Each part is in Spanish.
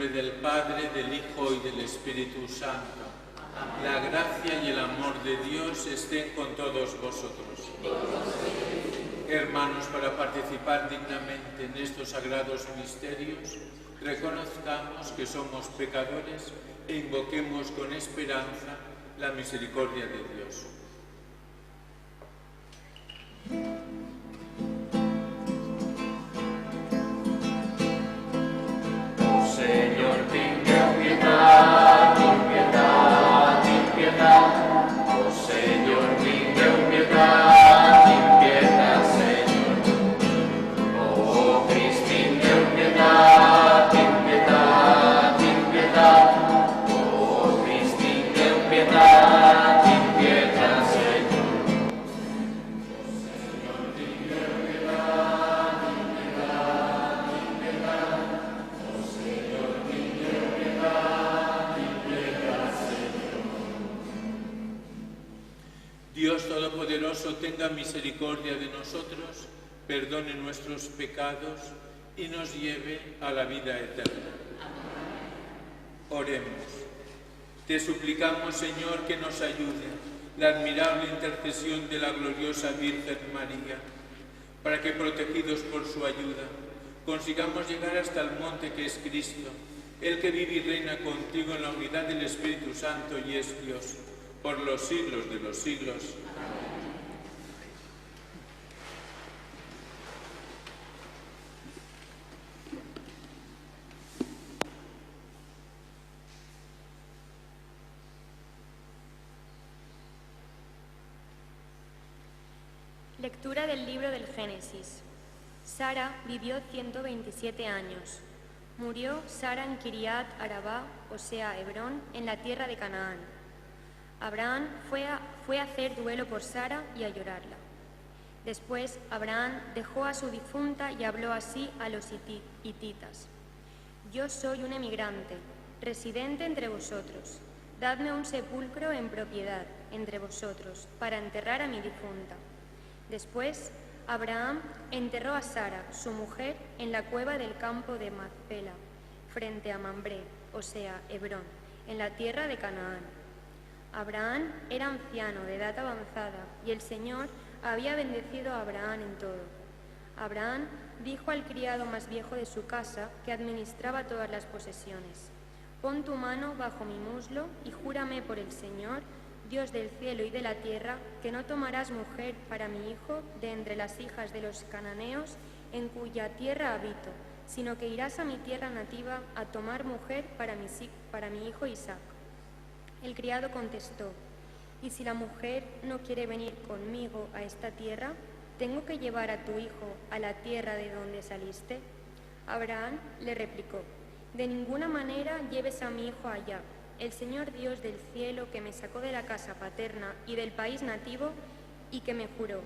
nombre del Padre, del Hijo y del Espíritu Santo. La gracia y el amor de Dios estén con todos vosotros. Hermanos, para participar dignamente en estos sagrados misterios, reconozcamos que somos pecadores e invoquemos con esperanza la misericordia de Dios. Señor, tenga piedad, ten piedad, ten piedad. Oh Señor, tenga piedad, ten piedad, Señor. Oh Cristo, tenga piedad, ten piedad, ten piedad. Oh Cristo, tenga piedad, ten piedad, Señor. Oh Señor, tenga piedad, ten piedad, ten piedad. Oh Señor, tenga piedad, ten piedad, Señor. Dios Todopoderoso tenga misericordia de nosotros, perdone nuestros pecados y nos lleve a la vida eterna. Oremos. Te suplicamos, Señor, que nos ayude la admirable intercesión de la gloriosa Virgen María, para que, protegidos por su ayuda, consigamos llegar hasta el monte que es Cristo, el que vive y reina contigo en la unidad del Espíritu Santo y es Dios, por los siglos de los siglos. Lectura del libro del Génesis. Sara vivió 127 años. Murió Sara en Kiriat Arabá, o sea, Hebrón, en la tierra de Canaán. Abraham fue a hacer duelo por Sara y a llorarla. Después Abraham dejó a su difunta y habló así a los hititas: Yo soy un emigrante, residente entre vosotros. Dadme un sepulcro en propiedad entre vosotros para enterrar a mi difunta. Después, Abraham enterró a Sara, su mujer, en la cueva del campo de Macpela, frente a Mambré, o sea, Hebrón, en la tierra de Canaán. Abraham era anciano, de edad avanzada, y el Señor había bendecido a Abraham en todo. Abraham dijo al criado más viejo de su casa, que administraba todas las posesiones: Pon tu mano bajo mi muslo y júrame por el Señor, Dios del cielo y de la tierra, que no tomarás mujer para mi hijo de entre las hijas de los cananeos en cuya tierra habito, sino que irás a mi tierra nativa a tomar mujer para mi hijo Isaac. El criado contestó: ¿Y si la mujer no quiere venir conmigo a esta tierra? ¿Tengo que llevar a tu hijo a la tierra de donde saliste? Abraham le replicó: De ninguna manera lleves a mi hijo allá. El Señor Dios del cielo, que me sacó de la casa paterna y del país nativo, y que me juró: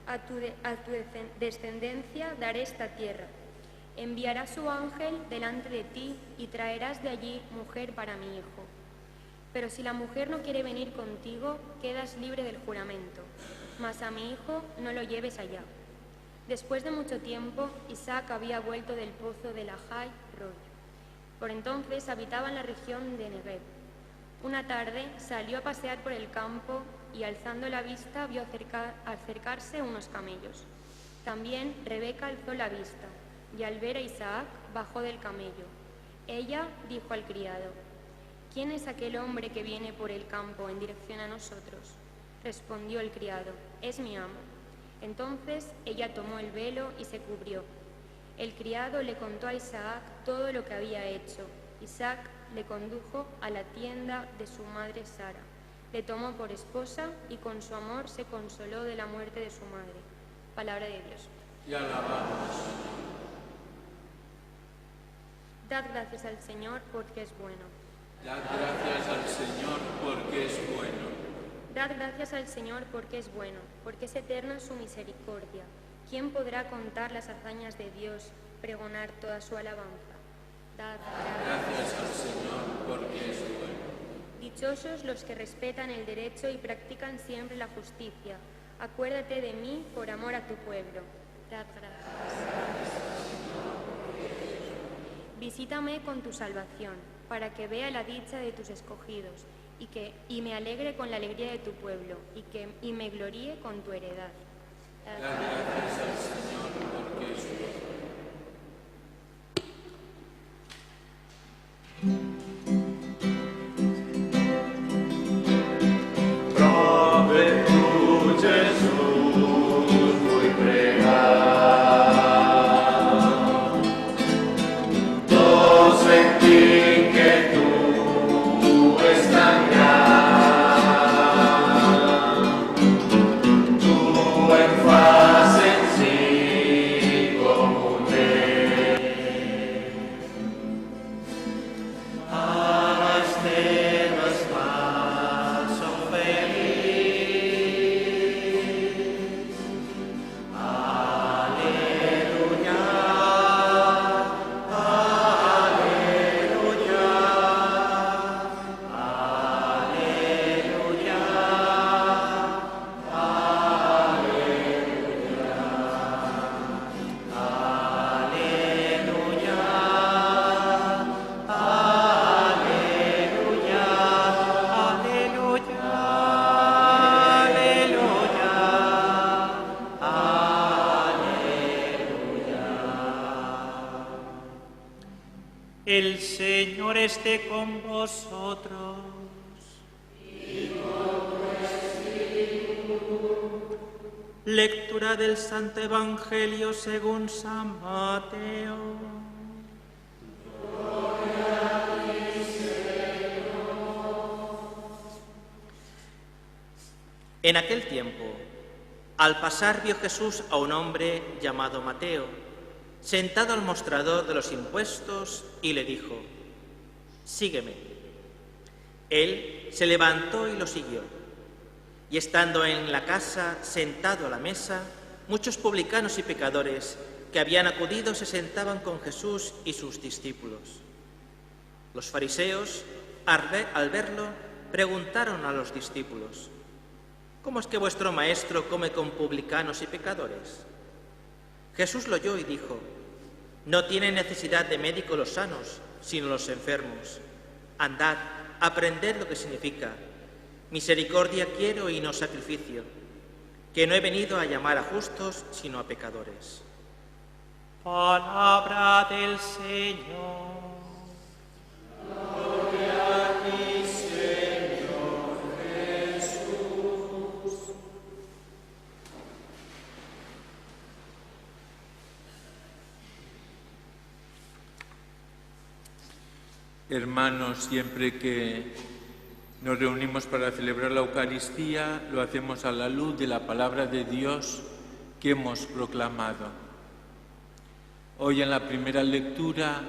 a tu descendencia daré esta tierra. Enviará su ángel delante de ti y traerás de allí mujer para mi hijo. Pero si la mujer no quiere venir contigo, quedas libre del juramento, mas a mi hijo no lo lleves allá. Después de mucho tiempo, Isaac había vuelto del pozo de Lahai Roi. Por entonces habitaba en la región de Negev. Una tarde salió a pasear por el campo y, alzando la vista, vio acercarse unos camellos. También Rebeca alzó la vista y, al ver a Isaac, bajó del camello. Ella dijo al criado: ¿Quién es aquel hombre que viene por el campo en dirección a nosotros? Respondió el criado: Es mi amo. Entonces ella tomó el velo y se cubrió. El criado le contó a Isaac todo lo que había hecho. Isaac le condujo a la tienda de su madre Sara, le tomó por esposa y con su amor se consoló de la muerte de su madre. Palabra de Dios. Y alabamos. Dad gracias al Señor porque es bueno. Dad gracias al Señor porque es bueno. Dad gracias al Señor porque es bueno, porque es eterna su misericordia. ¿Quién podrá contar las hazañas de Dios, pregonar toda su alabanza? Dad Gracias al Señor porque es bueno. Dichosos los que respetan el derecho y practican siempre la justicia. Acuérdate de mí por amor a tu pueblo. Dad gracias. visítame con tu salvación, para que vea la dicha de tus escogidos, y me alegre con la alegría de tu pueblo, y me gloríe con tu heredad. Dar gracias al Señor porque es bueno. Prove tu, Jesús, vull pregar. Tots sentim que tu és tan gran. Tu em fas senzill com un rei. A les teves mans som feliç. Aleluia, aleluia, aleluia, El Señor esté con vosotros. Lectura del Santo Evangelio según San Mateo. En aquel tiempo, al pasar vio Jesús a un hombre llamado Mateo, sentado al mostrador de los impuestos, y le dijo: «Sígueme». Él se levantó y lo siguió. Y estando en la casa, sentado a la mesa, muchos publicanos y pecadores que habían acudido se sentaban con Jesús y sus discípulos. Los fariseos, al verlo, preguntaron a los discípulos: «¿Cómo es que vuestro maestro come con publicanos y pecadores?». Jesús lo oyó y dijo: «No tienen necesidad de médico los sanos, sino los enfermos. Andad, aprended lo que significa: misericordia quiero y no sacrificio, que no he venido a llamar a justos, sino a pecadores». Palabra del Señor. Gloria a ti, Señor Jesús. Hermanos, siempre que nos reunimos para celebrar la Eucaristía, lo hacemos a la luz de la palabra de Dios que hemos proclamado. Hoy en la primera lectura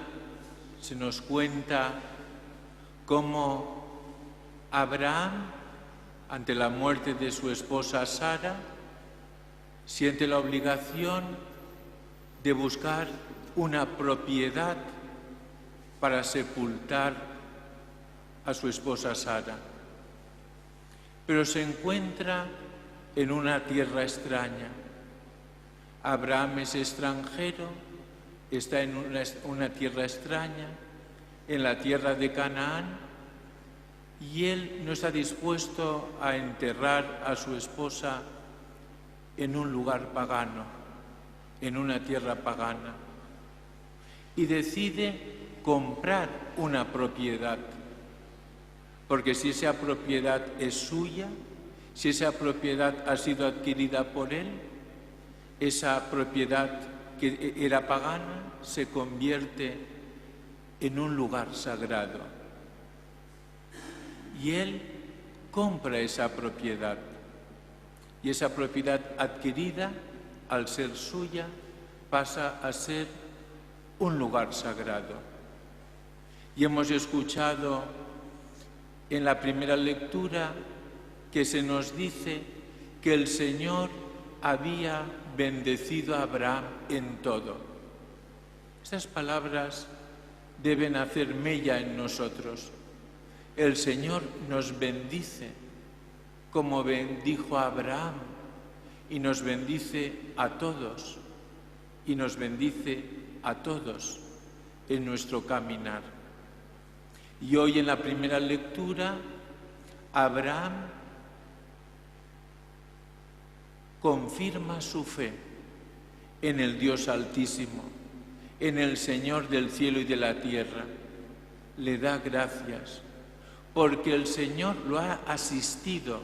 se nos cuenta cómo Abraham, ante la muerte de su esposa Sara, siente la obligación de buscar una propiedad para sepultar a su esposa Sara. Pero se encuentra en una tierra extraña. Abraham es extranjero, está en una tierra extraña, en la tierra de Canaán, y él no está dispuesto a enterrar a su esposa en un lugar pagano, en una tierra pagana, y decide comprar una propiedad, porque si esa propiedad es suya, si esa propiedad ha sido adquirida por él, esa propiedad que era pagana se convierte en un lugar sagrado. Y él compra esa propiedad, y esa propiedad adquirida, al ser suya, pasa a ser un lugar sagrado. Y hemos escuchado en la primera lectura que se nos dice que el Señor había bendecido a Abraham en todo. Estas palabras deben hacer mella en nosotros. El Señor nos bendice como bendijo a Abraham, y nos bendice a todos, y nos bendice a todos en nuestro caminar. Y hoy en la primera lectura, Abraham confirma su fe en el Dios Altísimo, en el Señor del cielo y de la tierra. Le da gracias porque el Señor lo ha asistido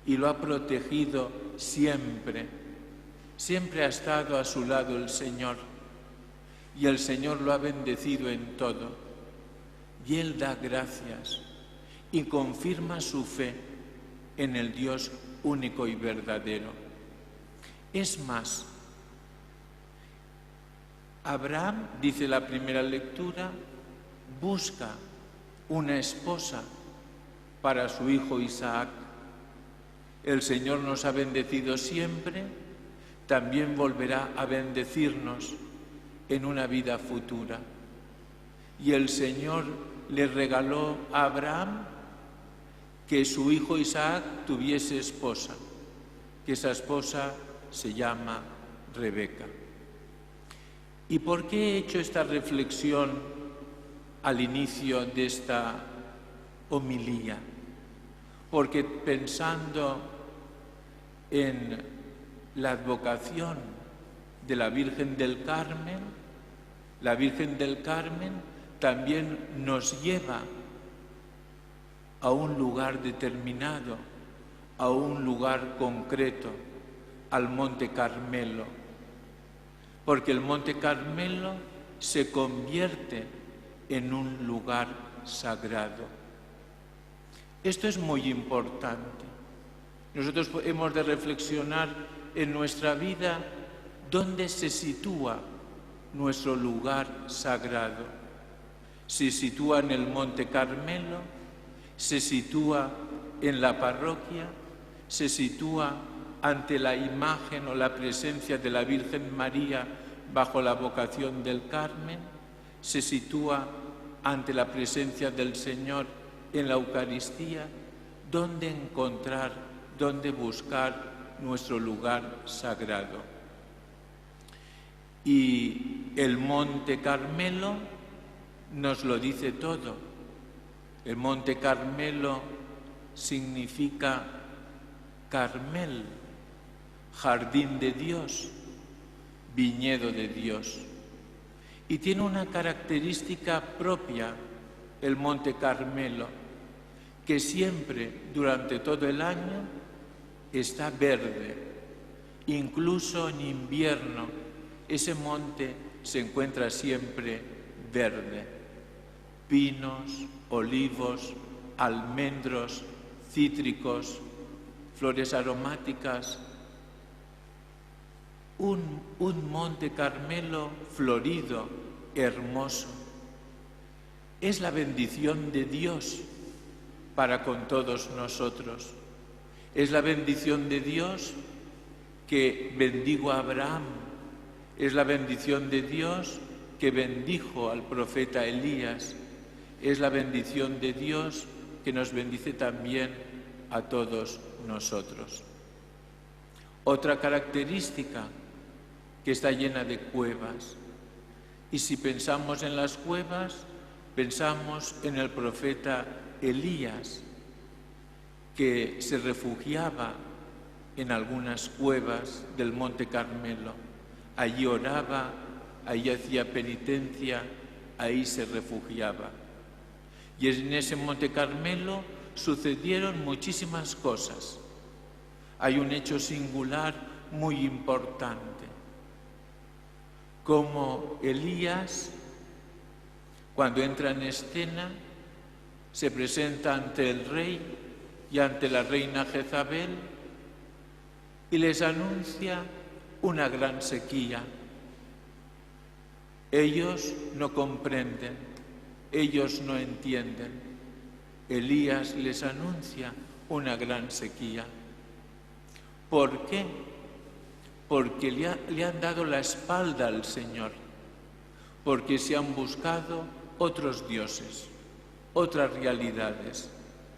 y lo ha protegido siempre. Siempre ha estado a su lado el Señor y el Señor lo ha bendecido en todo. Y él da gracias y confirma su fe en el Dios único y verdadero. Es más, Abraham, dice la primera lectura, busca una esposa para su hijo Isaac. El Señor nos ha bendecido siempre, también volverá a bendecirnos en una vida futura. Y el Señor le regaló a Abraham que su hijo Isaac tuviese esposa, que esa esposa se llama Rebeca. ¿Y por qué he hecho esta reflexión al inicio de esta homilía? Porque pensando en la advocación de la Virgen del Carmen, la Virgen del Carmen también nos lleva a un lugar determinado, a un lugar concreto, al Monte Carmelo, porque el Monte Carmelo se convierte en un lugar sagrado. Esto es muy importante. Nosotros hemos de reflexionar en nuestra vida dónde se sitúa nuestro lugar sagrado. Se sitúa en el Monte Carmelo, se sitúa en la parroquia, se sitúa ante la imagen o la presencia de la Virgen María bajo la vocación del Carmen, se sitúa ante la presencia del Señor en la Eucaristía. ¿Dónde encontrar, dónde buscar nuestro lugar sagrado? Y el Monte Carmelo nos lo dice todo. El Monte Carmelo significa Carmel, jardín de Dios, viñedo de Dios. Y tiene una característica propia el Monte Carmelo, que siempre, durante todo el año, está verde. Incluso en invierno, ese monte se encuentra siempre verde. Pinos, olivos, almendros, cítricos, flores aromáticas. Un Monte Carmelo florido, hermoso. Es la bendición de Dios para con todos nosotros. Es la bendición de Dios que bendijo a Abraham. Es la bendición de Dios que bendijo al profeta Elías. Es la bendición de Dios que nos bendice también a todos nosotros. Otra característica, que está llena de cuevas. Y si pensamos en las cuevas, pensamos en el profeta Elías, que se refugiaba en algunas cuevas del Monte Carmelo. Allí oraba, allí hacía penitencia, ahí se refugiaba. Y en ese Monte Carmelo sucedieron muchísimas cosas. Hay un hecho singular muy importante. Como Elías, cuando entra en escena, se presenta ante el rey y ante la reina Jezabel y les anuncia una gran sequía. Ellos no comprenden, ellos no entienden. Elías les anuncia una gran sequía. ¿Por qué? Porque le han dado la espalda al Señor, porque se han buscado otros dioses, otras realidades,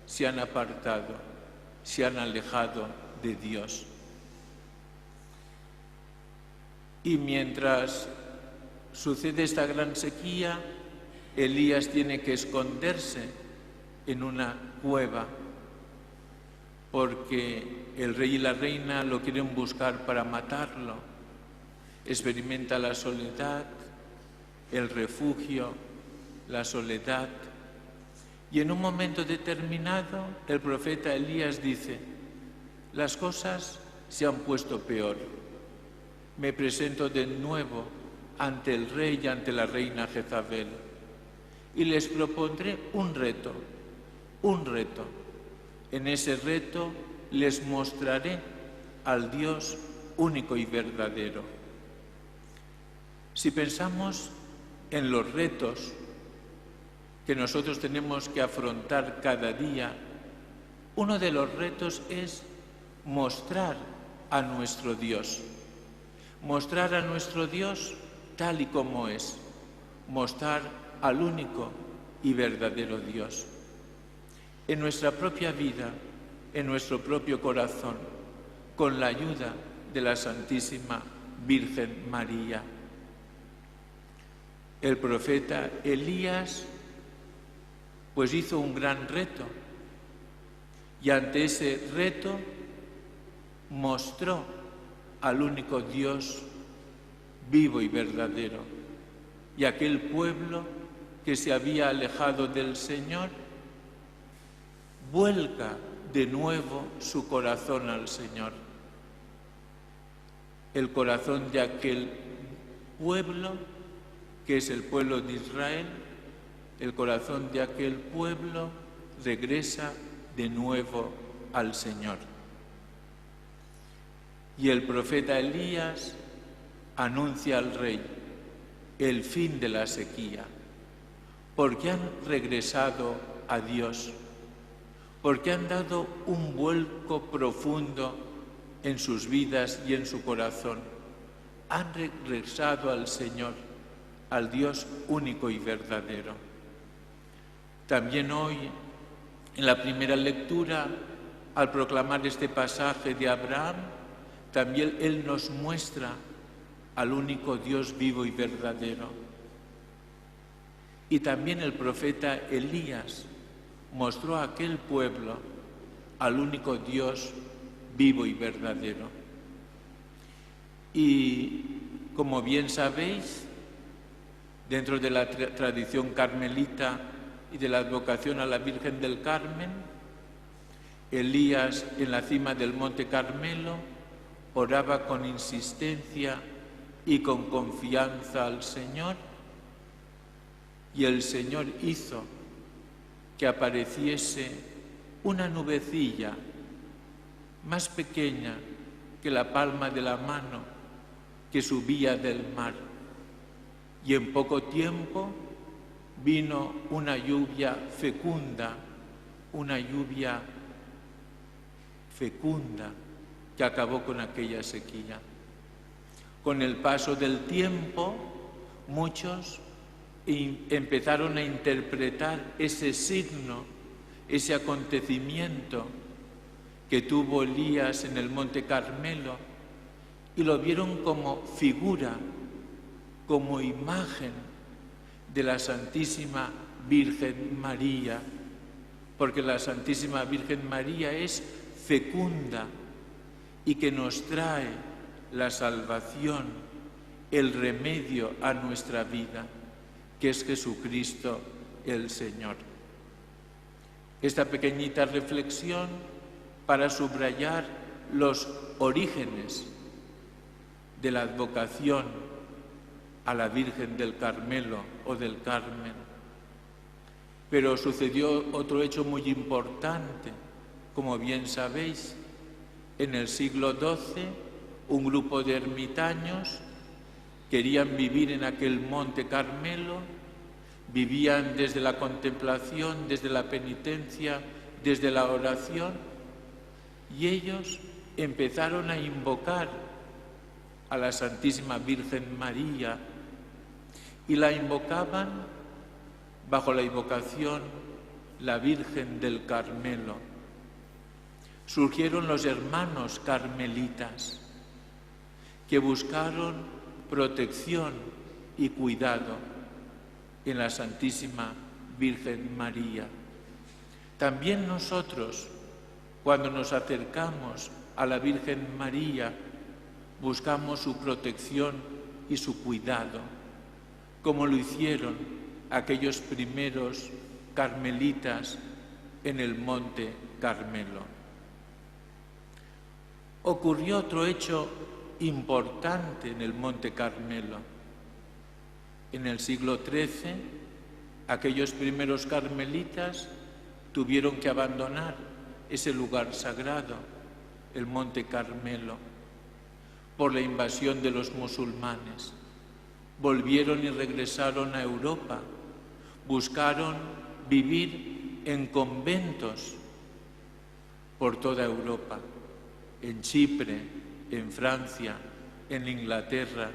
se han apartado, se han alejado de Dios. Y mientras sucede esta gran sequía, Elías tiene que esconderse en una cueva porque el rey y la reina lo quieren buscar para matarlo. Experimenta la soledad, el refugio, la soledad. Y en un momento determinado el profeta Elías dice: las cosas se han puesto peor. Me presento de nuevo ante el rey y ante la reina Jezabel y les propondré un reto. En ese reto les mostraré al Dios único y verdadero. Si pensamos en los retos que nosotros tenemos que afrontar cada día, uno de los retos es mostrar a nuestro Dios. Mostrar a nuestro Dios tal y como es. Mostrar al único y verdadero Dios. En nuestra propia vida, en nuestro propio corazón, con la ayuda de la Santísima Virgen María. El profeta Elías pues hizo un gran reto y ante ese reto mostró al único Dios vivo y verdadero, y aquel pueblo que se había alejado del Señor vuelca de nuevo su corazón al Señor. El corazón de aquel pueblo que es el pueblo de Israel, el corazón de aquel pueblo regresa de nuevo al Señor. Y el profeta Elías anuncia al rey el fin de la sequía, porque han regresado a Dios, porque han dado un vuelco profundo en sus vidas y en su corazón. Han regresado al Señor, al Dios único y verdadero. También hoy, en la primera lectura, al proclamar este pasaje de Abraham, también Él nos muestra al único Dios vivo y verdadero. Y también el profeta Elías mostró a aquel pueblo al único Dios vivo y verdadero. Y como bien sabéis, dentro de la tradición carmelita y de la advocación a la Virgen del Carmen, Elías en la cima del Monte Carmelo oraba con insistencia y con confianza al Señor, y el Señor hizo que apareciese una nubecilla más pequeña que la palma de la mano que subía del mar, y en poco tiempo vino una lluvia fecunda que acabó con aquella sequía. Con el paso del tiempo, muchos empezaron a interpretar ese signo, ese acontecimiento que tuvo Elías en el Monte Carmelo, y lo vieron como figura, como imagen de la Santísima Virgen María, porque la Santísima Virgen María es fecunda y que nos trae la salvación, el remedio a nuestra vida, que es Jesucristo el Señor. Esta pequeñita reflexión para subrayar los orígenes de la advocación a la Virgen del Carmelo o del Carmen. Pero sucedió otro hecho muy importante, como bien sabéis. En el siglo XII, un grupo de ermitaños querían vivir en aquel Monte Carmelo, vivían desde la contemplación, desde la penitencia, desde la oración, y ellos empezaron a invocar a la Santísima Virgen María, y la invocaban bajo la invocación la Virgen del Carmelo. Surgieron los hermanos carmelitas que buscaron protección y cuidado en la Santísima Virgen María. También nosotros, cuando nos acercamos a la Virgen María, buscamos su protección y su cuidado, como lo hicieron aquellos primeros carmelitas en el Monte Carmelo. Ocurrió otro hecho importante en el Monte Carmelo. En el siglo XIII, aquellos primeros carmelitas tuvieron que abandonar ese lugar sagrado, el Monte Carmelo, por la invasión de los musulmanes. Volvieron y regresaron a Europa, buscaron vivir en conventos por toda Europa, en Chipre, en Francia, en Inglaterra,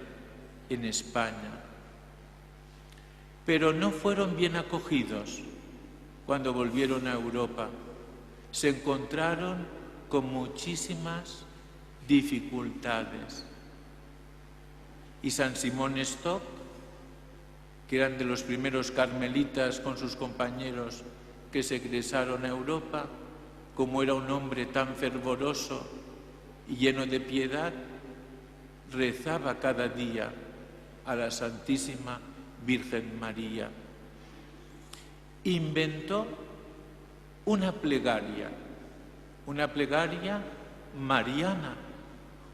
en España. Pero no fueron bien acogidos cuando volvieron a Europa. Se encontraron con muchísimas dificultades. Y San Simón Stock, que eran de los primeros carmelitas con sus compañeros que se egresaron a Europa, como era un hombre tan fervoroso y lleno de piedad, rezaba cada día a la Santísima Virgen María. Inventó una plegaria mariana,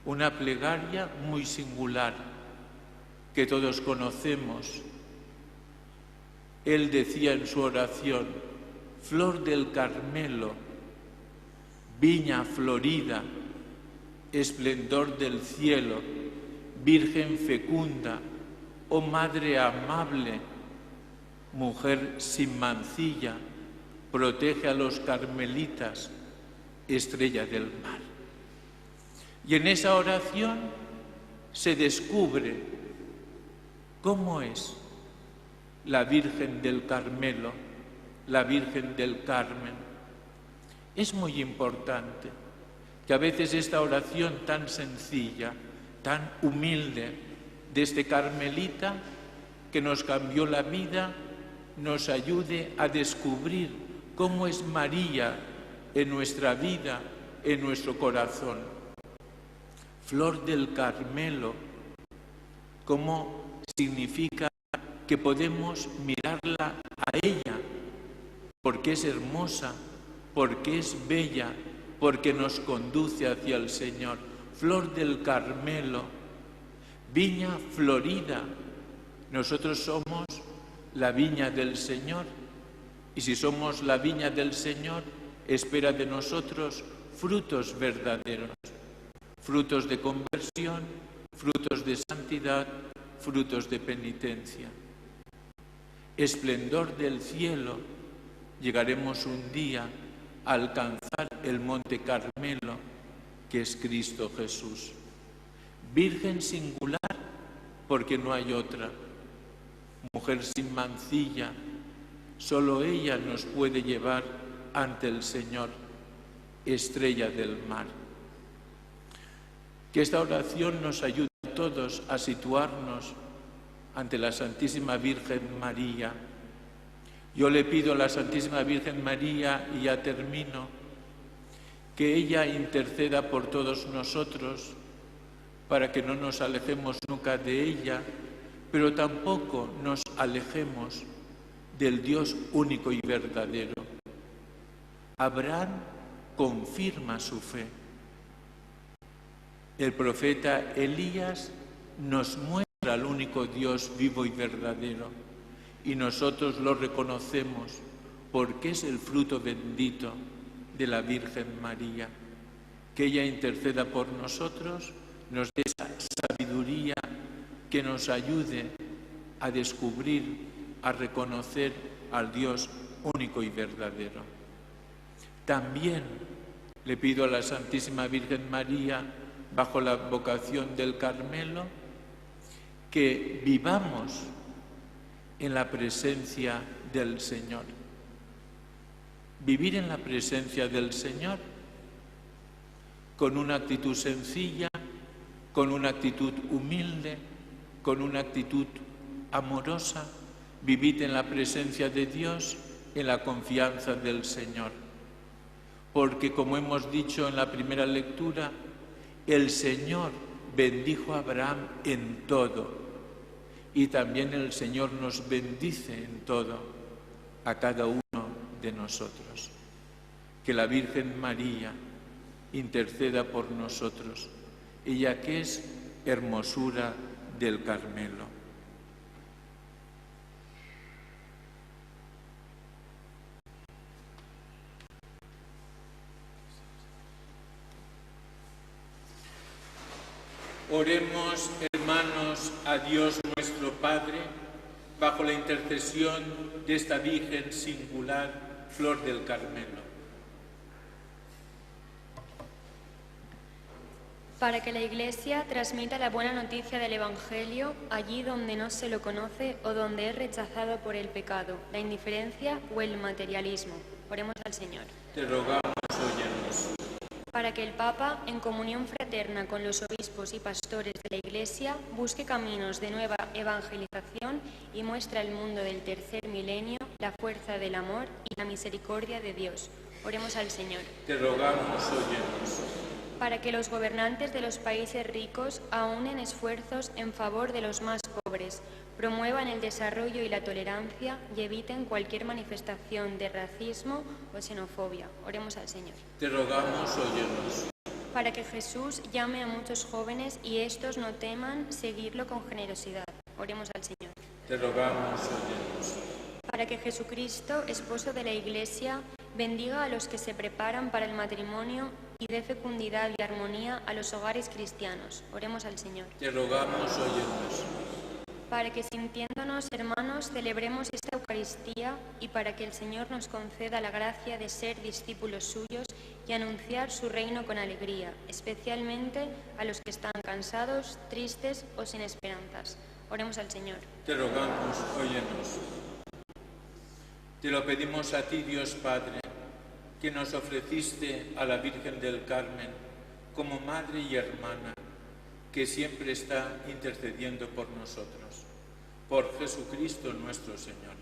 una plegaria muy singular que todos conocemos. Él decía en su oración: flor del Carmelo, viña florida, esplendor del cielo, Virgen fecunda, oh Madre amable, mujer sin mancilla, protege a los carmelitas, estrella del mar. Y en esa oración se descubre cómo es la Virgen del Carmelo, la Virgen del Carmen. Es muy importante que a veces esta oración tan sencilla, tan humilde, de este carmelita que nos cambió la vida, nos ayude a descubrir cómo es María en nuestra vida, en nuestro corazón. Flor del Carmelo, ¿cómo significa que podemos mirarla a ella? Porque es hermosa, porque es bella, porque nos conduce hacia el Señor. Flor del Carmelo, viña florida. Nosotros somos la viña del Señor, y si somos la viña del Señor, espera de nosotros frutos verdaderos, frutos de conversión, frutos de santidad, frutos de penitencia. Esplendor del cielo, llegaremos un día a alcanzar el Monte Carmelo, que es Cristo Jesús. Virgen singular, porque no hay otra. Mujer sin mancilla, solo ella nos puede llevar ante el Señor, estrella del mar. Que esta oración nos ayude a todos a situarnos ante la Santísima Virgen María. Yo le pido a la Santísima Virgen María, y ya termino, que ella interceda por todos nosotros, para que no nos alejemos nunca de ella, pero tampoco nos alejemos del Dios único y verdadero. Abraham confirma su fe. El profeta Elías nos muestra al único Dios vivo y verdadero, y nosotros lo reconocemos porque es el fruto bendito de la Virgen María. Que ella interceda por nosotros, nos dé esa sabiduría que nos ayude a descubrir, a reconocer al Dios único y verdadero. También le pido a la Santísima Virgen María, bajo la vocación del Carmelo, que vivamos en la presencia del Señor. Vivir en la presencia del Señor con una actitud sencilla, con una actitud humilde, con una actitud amorosa, vivid en la presencia de Dios, en la confianza del Señor. Porque, como hemos dicho en la primera lectura, el Señor bendijo a Abraham en todo, y también el Señor nos bendice en todo a cada uno de nosotros. Que la Virgen María interceda por nosotros, ella que es hermosura del Carmelo. Oremos, hermanos, a Dios nuestro Padre, bajo la intercesión de esta Virgen singular, Flor del Carmelo. Para que la Iglesia transmita la buena noticia del Evangelio allí donde no se lo conoce o donde es rechazado por el pecado, la indiferencia o el materialismo. Oremos al Señor. Te rogamos, óyenos. Para que el Papa, en comunión fraterna con los obispos y pastores de la Iglesia, busque caminos de nueva evangelización y muestre al mundo del tercer milenio la fuerza del amor y la misericordia de Dios. Oremos al Señor. Te rogamos, óyenos. Para que los gobernantes de los países ricos aúnen esfuerzos en favor de los más pobres, promuevan el desarrollo y la tolerancia y eviten cualquier manifestación de racismo o xenofobia. Oremos al Señor. Te rogamos, óyenos. Para que Jesús llame a muchos jóvenes y estos no teman seguirlo con generosidad. Oremos al Señor. Te rogamos, óyenos. Para que Jesucristo, esposo de la Iglesia, bendiga a los que se preparan para el matrimonio y dé fecundidad y armonía a los hogares cristianos. Oremos al Señor. Te rogamos, óyenos. Para que, sintiéndonos hermanos, celebremos esta Eucaristía y para que el Señor nos conceda la gracia de ser discípulos suyos y anunciar su reino con alegría, especialmente a los que están cansados, tristes o sin esperanzas. Oremos al Señor. Te rogamos, óyenos. Te lo pedimos a ti, Dios Padre, que nos ofreciste a la Virgen del Carmen como madre y hermana, que siempre está intercediendo por nosotros. Por Jesucristo nuestro Señor.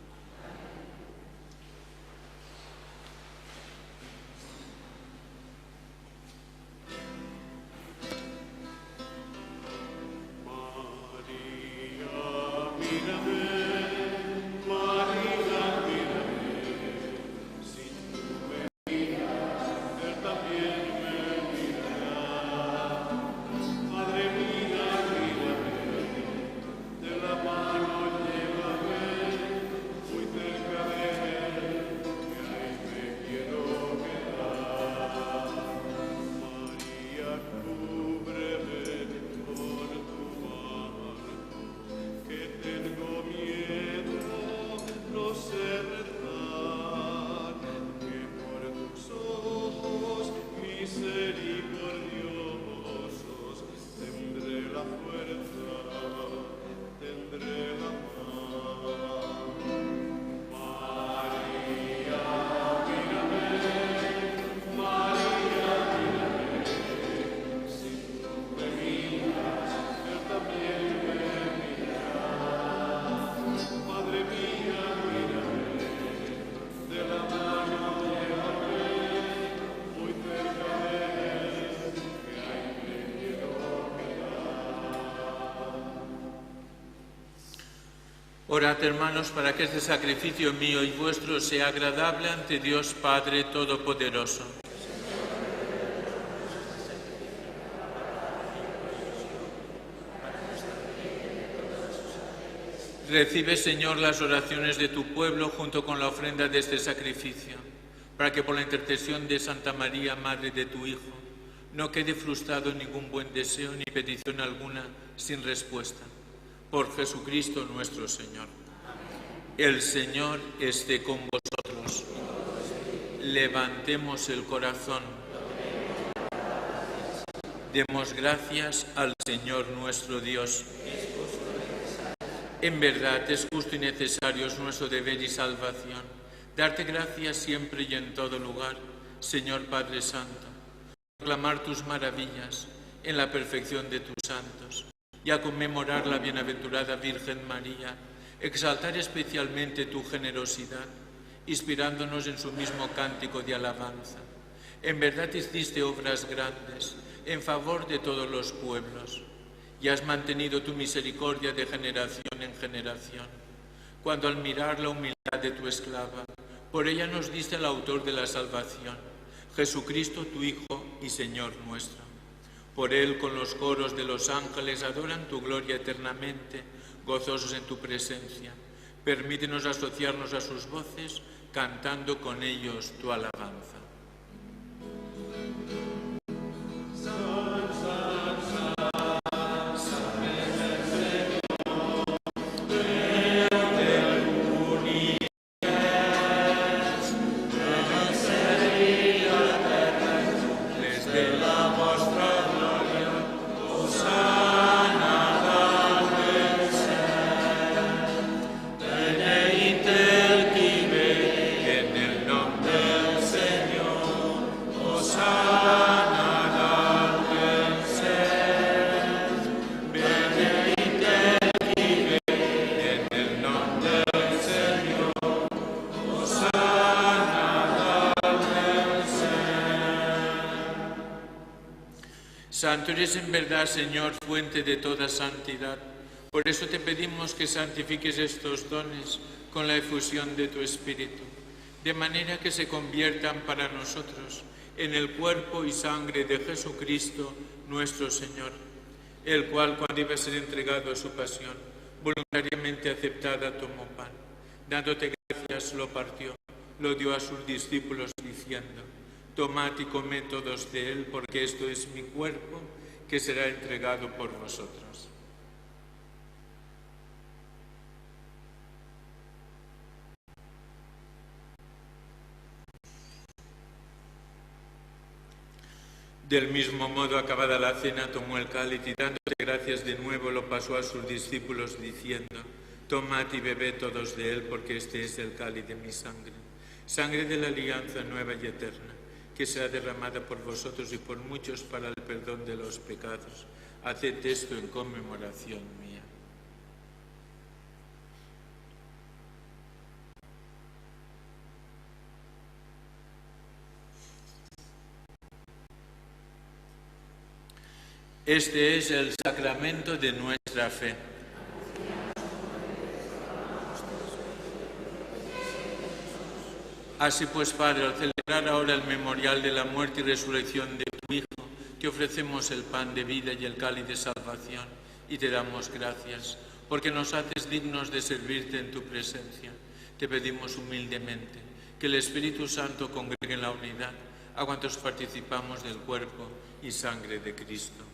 Orad, hermanos, para que este sacrificio mío y vuestro sea agradable ante Dios Padre Todopoderoso. Recibe, Señor, las oraciones de tu pueblo junto con la ofrenda de este sacrificio, para que por la intercesión de Santa María, Madre de tu Hijo, no quede frustrado ningún buen deseo ni petición alguna sin respuesta. Por Jesucristo nuestro Señor. El Señor esté con vosotros. Levantemos el corazón. Demos gracias al Señor nuestro Dios. En verdad es justo y necesario, es nuestro deber y salvación, darte gracias siempre y en todo lugar, Señor Padre Santo, proclamar tus maravillas en la perfección de tus santos, y a conmemorar la bienaventurada Virgen María, exaltar especialmente tu generosidad, inspirándonos en su mismo cántico de alabanza. En verdad hiciste obras grandes en favor de todos los pueblos y has mantenido tu misericordia de generación en generación. Cuando al mirar la humildad de tu esclava, por ella nos diste al autor de la salvación, Jesucristo tu Hijo y Señor nuestro. Por él, con los coros de los ángeles, adoran tu gloria eternamente, gozosos en tu presencia. Permítenos asociarnos a sus voces, cantando con ellos tu alabanza. Santo eres en verdad, Señor, fuente de toda santidad. Por eso te pedimos que santifiques estos dones con la efusión de tu Espíritu, de manera que se conviertan para nosotros en el cuerpo y sangre de Jesucristo, nuestro Señor, el cual, cuando iba a ser entregado a su pasión, voluntariamente aceptada, tomó pan. Dándote gracias, lo partió, lo dio a sus discípulos, diciendo: tomad y comed todos de él, porque esto es mi cuerpo, que será entregado por vosotros. Del mismo modo, acabada la cena, tomó el cáliz y dándote gracias de nuevo, lo pasó a sus discípulos, diciendo: tomad y bebed todos de él, porque este es el cáliz de mi sangre, sangre de la alianza nueva y eterna, que será derramada por vosotros y por muchos para el perdón de los pecados. Haced esto en conmemoración mía. Este es el sacramento de nuestra fe. Así pues, Padre, al celebrar ahora el memorial de la muerte y resurrección de tu Hijo, te ofrecemos el pan de vida y el cáliz de salvación, y te damos gracias, porque nos haces dignos de servirte en tu presencia. Te pedimos humildemente que el Espíritu Santo congregue en la unidad a cuantos participamos del cuerpo y sangre de Cristo.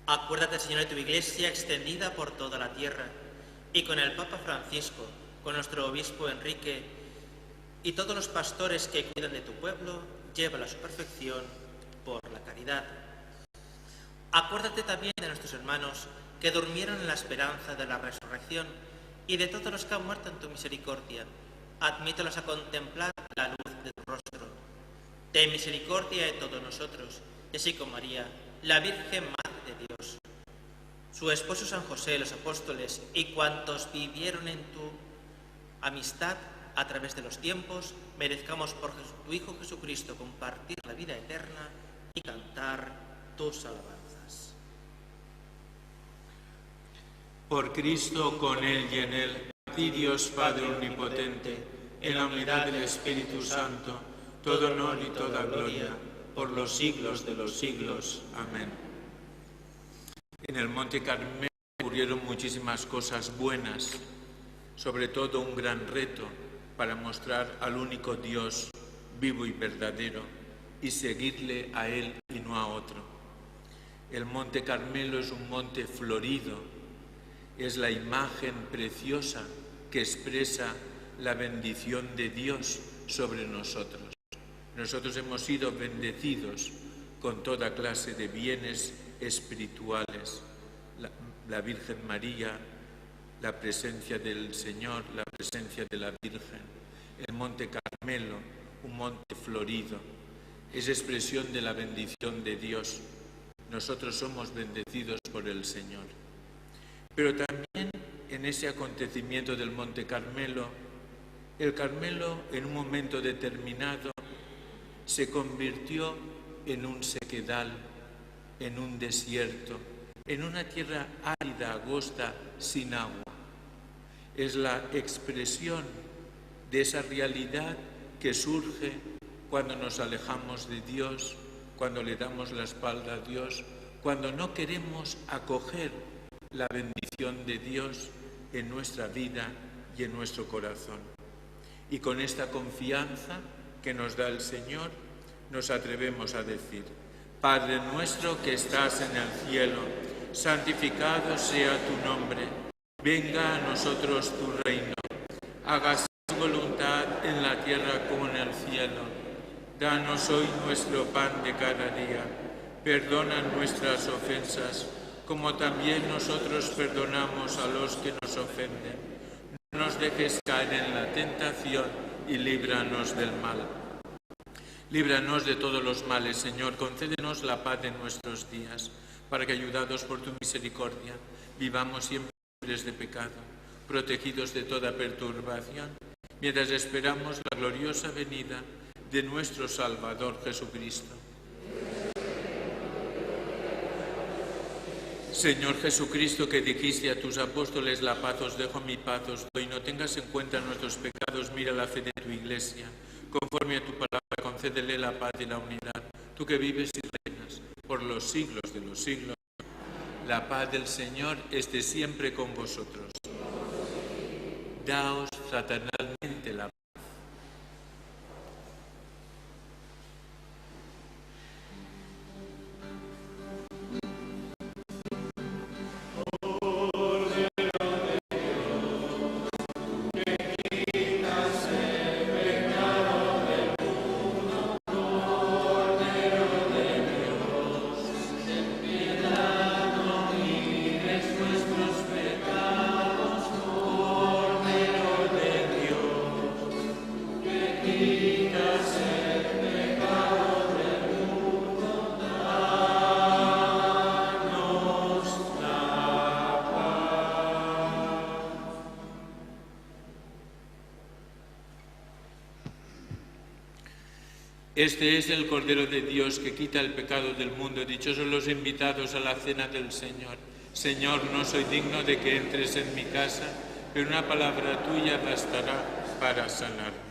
Acuérdate, Señor, de tu Iglesia extendida por toda la tierra, y con el Papa Francisco, con nuestro obispo Enrique, y todos los pastores que cuidan de tu pueblo, llévala a su perfección por la caridad. Acuérdate también de nuestros hermanos que durmieron en la esperanza de la resurrección y de todos los que han muerto en tu misericordia. Admítelos a contemplar la luz de tu rostro. Ten misericordia de todos nosotros, y así como María, la Virgen Madre de Dios, su esposo San José, los apóstoles y cuantos vivieron en tu amistad a través de los tiempos, merezcamos por tu Hijo Jesucristo compartir la vida eterna y cantar tus alabanzas. Por Cristo, con Él y en Él, a ti, Dios Padre Omnipotente, en la unidad del Espíritu Santo, todo honor y toda gloria, por los siglos de los siglos. Amén. En el Monte Carmelo ocurrieron muchísimas cosas buenas, sobre todo un gran reto para mostrar al único Dios vivo y verdadero y seguirle a Él y no a otro. El Monte Carmelo es un monte florido, es la imagen preciosa que expresa la bendición de Dios sobre nosotros. Nosotros hemos sido bendecidos con toda clase de bienes espirituales. La Virgen María, la presencia del Señor, la presencia de la Virgen. El Monte Carmelo, un monte florido, es expresión de la bendición de Dios. Nosotros somos bendecidos por el Señor. Pero también en ese acontecimiento del Monte Carmelo, el Carmelo en un momento determinado se convirtió en un sequedal, en un desierto, en una tierra árida, angosta, sin agua. Es la expresión de esa realidad que surge cuando nos alejamos de Dios, cuando le damos la espalda a Dios, cuando no queremos acoger la bendición de Dios en nuestra vida y en nuestro corazón. Y con esta confianza que nos da el Señor, nos atrevemos a decir: Padre nuestro que estás en el cielo, santificado sea tu nombre. Venga a nosotros tu reino. Hágase tu voluntad en la tierra como en el cielo. Danos hoy nuestro pan de cada día. Perdona nuestras ofensas, como también nosotros perdonamos a los que nos ofenden. No nos dejes caer en la tentación y líbranos del mal. Líbranos de todos los males, Señor. Concédenos la paz en nuestros días, para que, ayudados por tu misericordia, vivamos siempre libres de pecado, protegidos de toda perturbación, mientras esperamos la gloriosa venida de nuestro Salvador Jesucristo. Señor Jesucristo, que dijiste a tus apóstoles: la paz os dejo, mi paz os doy. No tengas en cuenta nuestros pecados, mira la fe de tu Iglesia. Conforme a tu palabra, concédele la paz y la unidad. Tú que vives y reinas por los siglos de los siglos. La paz del Señor esté siempre con vosotros. Daos fraternalmente la paz. Este es el Cordero de Dios que quita el pecado del mundo. Dichosos los invitados a la cena del Señor. Señor, no soy digno de que entres en mi casa, pero una palabra tuya bastará para sanarme.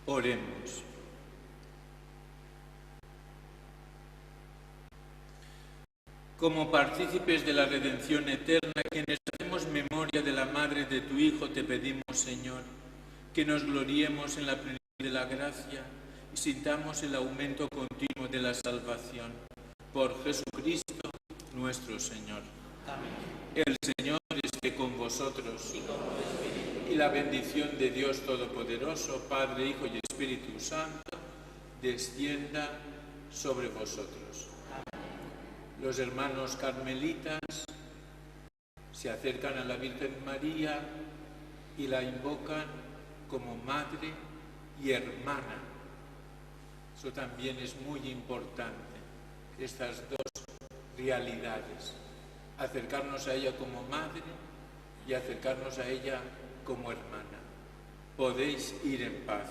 Oremos. Como partícipes de la redención eterna, quienes hacemos memoria de la Madre de tu Hijo, te pedimos, Señor, que nos gloriemos en la plenitud de la gracia y sintamos el aumento continuo de la salvación. Por Jesucristo nuestro Señor. Amén. El Señor esté con vosotros. Y la bendición de Dios Todopoderoso, Padre, Hijo y Espíritu Santo, descienda sobre vosotros. Los hermanos carmelitas se acercan a la Virgen María y la invocan como madre y hermana. Eso también es muy importante, estas dos realidades. Acercarnos a ella como madre y acercarnos a ella como hermana. Podéis ir en paz.